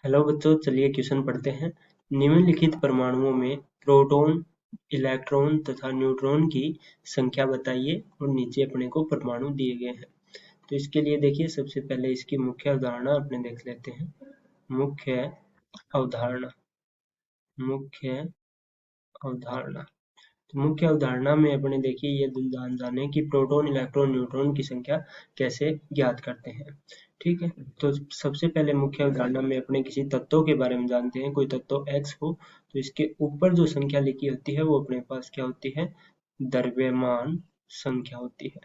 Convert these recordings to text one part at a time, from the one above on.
Hello बच्चों, चलिए question पढ़ते हैं। निम्नलिखित परमाणुओं में प्रोटॉन, इलेक्ट्रॉन तथा न्यूट्रॉन की संख्या बताइए और नीचे अपने को परमाणु दिए गए हैं। तो इसके लिए देखिए, सबसे पहले इसकी मुख्य अवधारणा अपने देख लेते हैं। मुख्य अवधारणा, मुख्य अवधारणा। तो मुख्य अवधारणा में अपने देखिए ये जाने कि प्रोटॉन, इलेक्ट्रॉन, न्यूट्रॉन की संख्या कैसे ज्ञात करते हैं। ठीक है, तो सबसे पहले मुख्य अवधारणा में अपने किसी तत्व के बारे में जानते हैं। कोई तत्व x हो तो इसके ऊपर जो संख्या लिखी होती है वो अपने पास क्या होती है? द्रव्यमान संख्या होती है।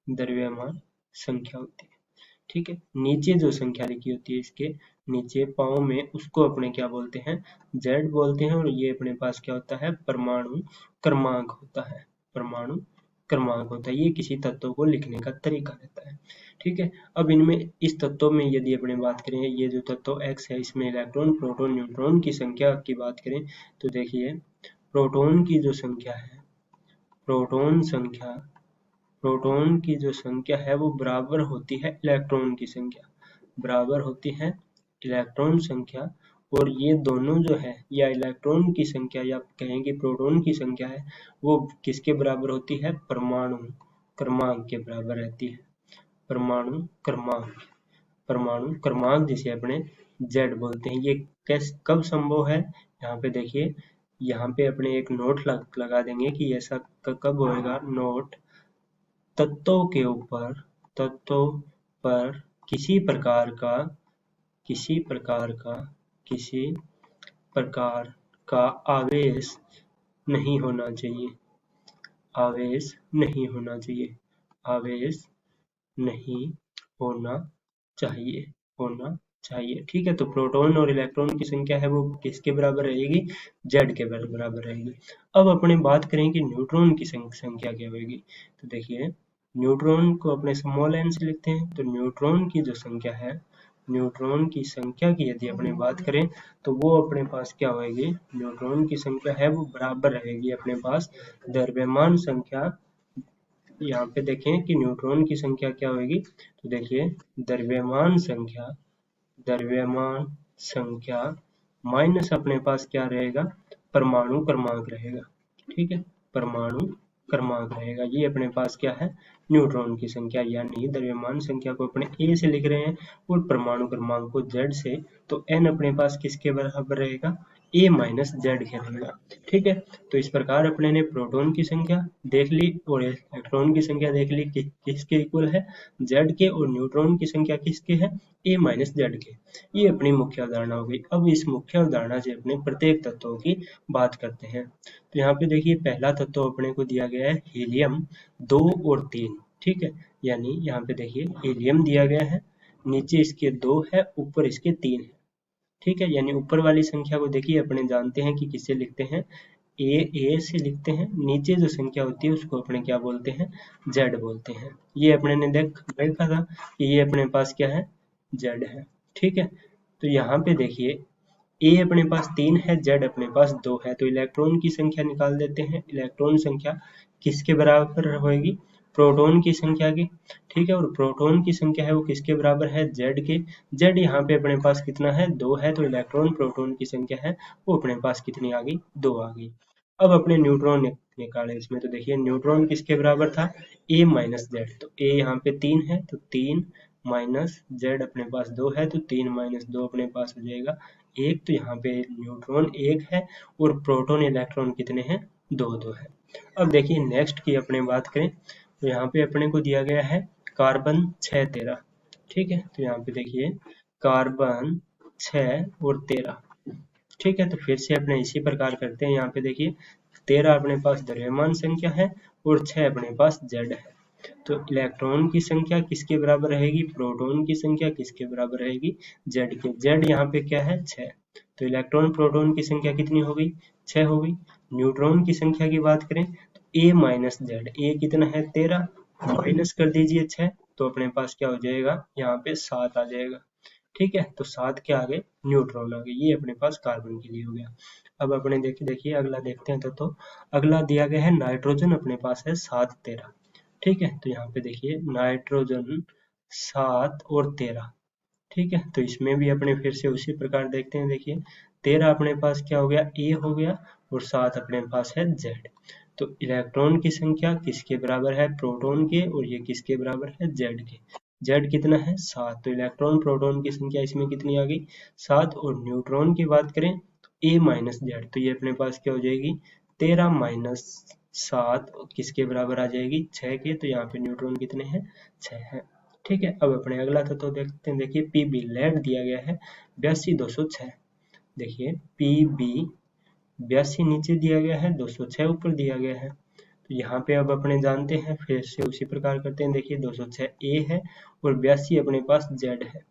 द्रव्यमान संख्या होती है। ठीक है, नीचे जो संख्या लिखी होती है इसके नीचे पाँव में, उसको अपने क्या बोलते हैं? जेड बोलते हैं। और ये अपने पास क्या होता है? परमाणु क्रमांक होता है। परमाणु क्रमांक होता है। ये किसी तत्व को लिखने का तरीका रहता है। ठीक है, अब इनमें इस तत्व में यदि अपने बात करें, ये जो तत्व x है इसमें इलेक्ट्रॉन, प्रोटॉन, न्यूट्रॉन की संख्या की बात करें तो देखिए प्रोटॉन की जो संख्या है, प्रोटॉन संख्या, प्रोटॉन की जो संख्या है वो बराबर होती है इलेक्ट्रॉन की संख्या, बराबर होती है इलेक्ट्रॉन संख्या। और ये दोनों जो है, या इलेक्ट्रॉन की संख्या या कहें कि प्रोटॉन की संख्या है, वो किसके बराबर होती है? परमाणु क्रमांक के बराबर रहती है। परमाणु क्रमांक, परमाणु क्रमांक जिसे अपने जेड बोलते हैं। ये कब संभव है? यहाँ पे देखिए, यहाँ पे अपने एक नोट लगा देंगे कि ऐसा कब होएगा। नोट, तत्वों के ऊपर, तत्वों पर किसी प्रकार का, किसी प्रकार का, किसी प्रकार का आवेश नहीं होना चाहिए। आवेश नहीं होना चाहिए। आवेश नहीं होना चाहिए, होना चाहिए। ठीक है, तो प्रोटॉन और इलेक्ट्रॉन की संख्या है वो किसके बराबर रहेगी? जेड के बराबर रहेगी। अब अपने बात करें कि न्यूट्रॉन की संख्या क्या होगी। तो देखिए, न्यूट्रॉन को अपने स्मॉल एन से लिखते हैं। तो न्यूट्रॉन की जो संख्या है, न्यूट्रॉन की संख्या की यदि अपने बात करें तो वो अपने पास क्या होगी? न्यूट्रॉन की संख्या है वो बराबर रहेगी अपने पास द्रव्यमान संख्या। यहाँ पे देखें कि न्यूट्रॉन की संख्या क्या होगी। तो देखिए, द्रव्यमान संख्या, द्रव्यमान संख्या माइनस अपने पास क्या रहेगा? परमाणु क्रमांक रहेगा। ठीक है, परमाणु क्रमांक रहेगा। ये अपने पास क्या है? न्यूट्रॉन की संख्या, यानी द्रव्यमान संख्या को अपने ए से लिख रहे हैं और परमाणु क्रमांक को जेड से। तो एन अपने पास किसके बराबर रहेगा? ए माइनस जेड के रहेगा। ठीक है, तो इस प्रकार अपने ने प्रोटॉन की संख्या देख ली और इलेक्ट्रॉन की संख्या देख ली कि किसके इक्वल है? जेड के। और न्यूट्रॉन की संख्या किसके है? ए माइनस जेड के। ये अपनी मुख्य अवधारणा हो गई। अब इस मुख्य अवधारणा से अपने प्रत्येक तत्वों की बात करते हैं। तो यहाँ पे देखिए, पहला तत्व अपने को दिया गया है हीलियम 2 और 3। ठीक है, यानी यहाँ पे देखिए हीलियम दिया गया है, नीचे इसके 2 है, ऊपर इसके 3 है। ठीक है, यानी ऊपर वाली संख्या को देखिए अपने जानते हैं कि किससे लिखते हैं? ए से लिखते हैं। नीचे जो संख्या होती है उसको अपने क्या बोलते हैं? जेड बोलते हैं। ये अपने ने देखा था कि ये अपने पास क्या है? जेड है। ठीक है, तो यहाँ पे देखिए ए अपने पास 3 है, जेड अपने पास 2 है। तो इलेक्ट्रॉन की संख्या निकाल देते हैं। इलेक्ट्रॉन संख्या किसके बराबर होगी? प्रोटॉन की संख्या की। ठीक है, और प्रोटॉन की संख्या है वो किसके बराबर है? जेड के। जेड यहाँ पे अपने पास कितना है? 2 है। तो इलेक्ट्रॉन प्रोटॉन की संख्या है वो अपने पास कितनी आ गई? 2 आ गई। अब अपने न्यूट्रॉन निकाले इसमें। तो देखिए न्यूट्रॉन किसके बराबर था? ए माइनस जेड। तो ए यहाँ पे 3 है, तो 3 माइनस जेड अपने पास 2 है, तो 3 माइनस 2 अपने पास हो जाएगा 1। तो यहाँ पे न्यूट्रॉन 1 है और प्रोटॉन इलेक्ट्रॉन कितने हैं? 2 है। अब देखिए नेक्स्ट की अपने बात करें तो यहाँ पे अपने को दिया गया है कार्बन 6 13। ठीक है, तो यहाँ पे देखिए कार्बन 6 और 13। ठीक है, तो फिर से अपने इसी प्रकार करते हैं। यहाँ पे देखिए 13 अपने पास द्रव्यमान संख्या है और 6 अपने पास जेड है। तो इलेक्ट्रॉन की संख्या किसके बराबर रहेगी? प्रोटॉन की संख्या किसके बराबर रहेगी? जेड के। जेड यहाँ पे क्या है? 6। तो इलेक्ट्रॉन प्रोटॉन की संख्या कितनी हो गई? 6 हो गई। न्यूट्रॉन की संख्या की बात करें तो ए माइनस जेड। ए कितना है? 13, माइनस कर दीजिए 6, तो अपने पास क्या हो जाएगा? यहाँ पे 7 आ जाएगा। ठीक है, तो 7 क्या आ गए? न्यूट्रॉन आ गए। ये अपने पास कार्बन के लिए हो गया। अब अपने देखिए अगला देखते हैं। तो अगला दिया गया है नाइट्रोजन, अपने पास है 7 13। ठीक है, तो यहाँ पे देखिए नाइट्रोजन 7 और 13। ठीक है, तो इसमें भी अपने फिर से उसी प्रकार देखते हैं। देखिए 13 अपने पास क्या हो गया, ए हो गया, और 7 अपने पास है जेड। तो इलेक्ट्रॉन की संख्या किसके बराबर है, प्रोटॉन के, और ये किसके बराबर है, जेड के। जेड कितना है, 7। तो इलेक्ट्रॉन प्रोटॉन की संख्या इसमें कितनी आ गई, 7। और न्यूट्रॉन की बात करें तो ए माइनस जेड, तो ये अपने पास क्या हो जाएगी, 13 माइनस 7 किसके बराबर आ जाएगी, 6 के। तो यहाँ पे न्यूट्रॉन कितने हैं, 6 है। ठीक है, अब अपने अगला तत्व देखते हैं। देखिए पी बी लेड दिया गया है 82,206। देखिए पी बी 82 नीचे दिया गया है, 206 ऊपर दिया गया है। तो यहाँ पे अब अपने जानते हैं, फिर से उसी प्रकार करते हैं। देखिए 206 ए है और 82 अपने पास जेड है।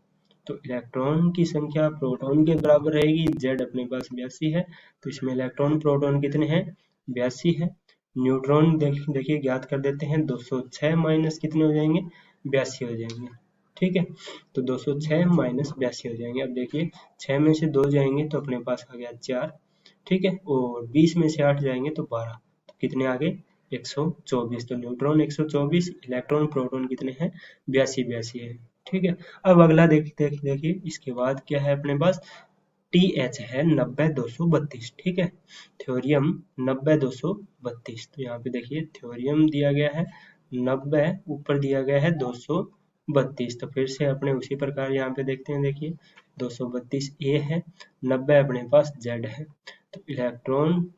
तो इलेक्ट्रॉन की संख्या प्रोटॉन के बराबर रहेगी, जेड अपने पास 82 है, तो इसमें इलेक्ट्रॉन प्रोटॉन कितने हैं, 82 है। न्यूट्रॉन देखिए ज्ञात कर देते हैं, 206 माइनस कितने हो जाएंगे, 82 हो जाएंगे। ठीक है, तो 206 माइनस 82 हो जाएंगे। अब देखिए 6 में से 2 जाएंगे तो अपने पास आ गया 4। ठीक है, और 20 में से 8 जाएंगे तो 12, तो कितने आ गए, 124। तो न्यूट्रॉन 124, इलेक्ट्रॉन प्रोटॉन कितने हैं, 82 है। ठीक है, अब अगला देखिए इसके बाद क्या है अपने पास, टी एच है 90,232। ठीक है, थ्योरियम 90,232। तो यहाँ पे देखिए थ्योरियम दिया गया है 90, ऊपर दिया गया है 232। तो फिर से अपने उसी प्रकार यहाँ पे देखते हैं। देखिए 232 ए है, 90 अपने पास जेड है। तो इलेक्ट्रॉन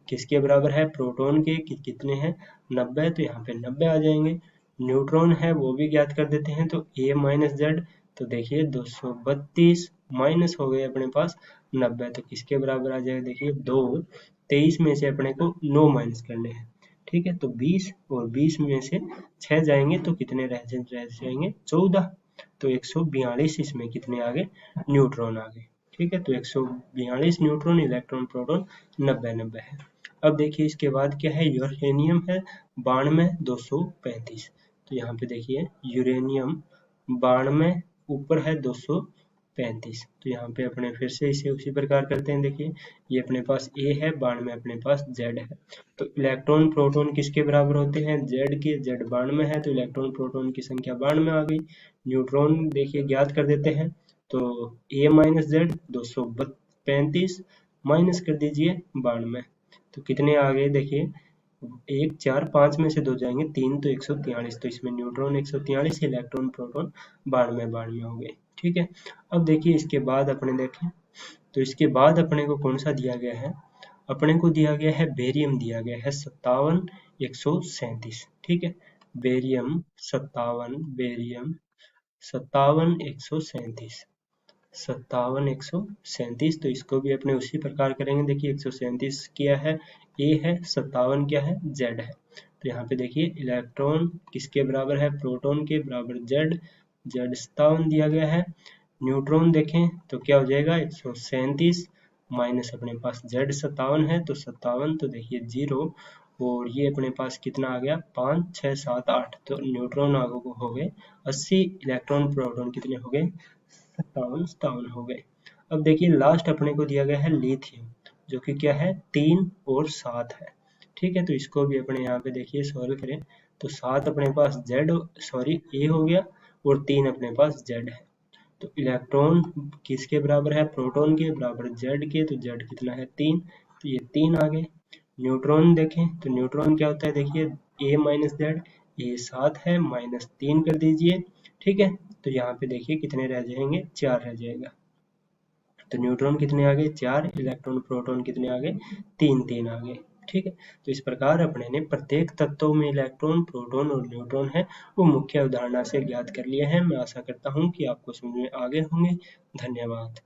किसके बराबर है, प्रोटॉन के, कितने हैं, 90। तो यहाँ पे 90 आ जाएंगे। न्यूट्रॉन है वो भी ज्ञात कर देते हैं, तो ए माइनस जेड। तो देखिए 232 माइनस हो गए अपने पास 90, तो किसके बराबर आ जाएगा, देखिए 2, 23 में से अपने को 9 माइनस करने हैं। ठीक है, तो 20, और 20 में से 6 जाएंगे तो कितने रह जाएंगे, 14। तो 142 इसमें कितने आ गए, न्यूट्रॉन आ गए। ठीक है, तो 142 न्यूट्रॉन, इलेक्ट्रॉन प्रोटॉन 90 है। अब देखिए इसके बाद क्या है, यूरेनियम है 92,235। तो यहाँ पे देखिए यूरेनियम 92 ऊपर है 235। तो यहाँ पे अपने फिर से इसे उसी प्रकार करते हैं। देखिए ये अपने पास ए है, 92 अपने पास जेड है। तो इलेक्ट्रॉन प्रोटॉन किसके बराबर होते हैं, जेड के। जेड 92 है, तो इलेक्ट्रॉन प्रोटॉन की संख्या 92 आ गई। न्यूट्रॉन देखिए ज्ञात कर देते हैं, तो ए माइनस जेड 235 माइनस कर दीजिए 92, तो कितने आ गए, देखिए 1, 4, 5 में से 2 जाएंगे 3, तो 143। तो इसमें न्यूट्रॉन 143, इलेक्ट्रॉन प्रोटॉन 92 हो गए। ठीक है, अब देखिए इसके बाद अपने देखें, तो इसके बाद अपने को कौन सा दिया गया है, अपने को दिया गया है बेरियम, दिया गया है 57,137। ठीक है, बेरियम 57,137, 57,137। तो इसको भी अपने उसी प्रकार करेंगे। देखिए 137 क्या है, ए है, 57 क्या है, जेड है। तो यहाँ पे देखिए इलेक्ट्रॉन किसके बराबर है, प्रोटॉन के बराबर जेड, जेड 57 दिया गया है। न्यूट्रॉन देखें तो क्या हो जाएगा, 137 माइनस अपने पास जेड 57 है, तो 57, तो देखिए 0, और ये अपने पास कितना आ गया, 5, 6, 7, 8। तो न्यूट्रॉन आगे हो गए 80, इलेक्ट्रॉन प्रोटॉन कितने हो गए, 57 हो गए। अब देखिए लास्ट अपने को दिया गया है लिथियम, जो कि क्या है, 3 और 7 है। ठीक है, तो इसको भी अपने यहाँ पे देखिए सॉल्व करें, तो 7 अपने पास ए हो गया, और 3 अपने पास जेड है। तो इलेक्ट्रॉन किसके बराबर है, प्रोटॉन के बराबर जेड के, तो जेड कितना है, 3, तो ये 3 आ गए। न्यूट्रॉन देखें तो न्यूट्रॉन क्या होता है, देखिए ए माइनस जेड, ए 7 है, माइनस 3 कर दीजिए। ठीक है, तो यहाँ पे देखिए कितने रह जाएंगे, 4 रह जाएगा। तो न्यूट्रॉन कितने आ गए, 4, इलेक्ट्रॉन प्रोटॉन कितने आ गए, 3 3 आ गए। ठीक है, तो इस प्रकार अपने ने प्रत्येक तत्वों में इलेक्ट्रॉन, प्रोटॉन और न्यूट्रॉन है वो मुख्य अवधारणा से ज्ञात कर लिए हैं। मैं आशा करता हूँ कि आपको समझ में आ गए होंगे। धन्यवाद।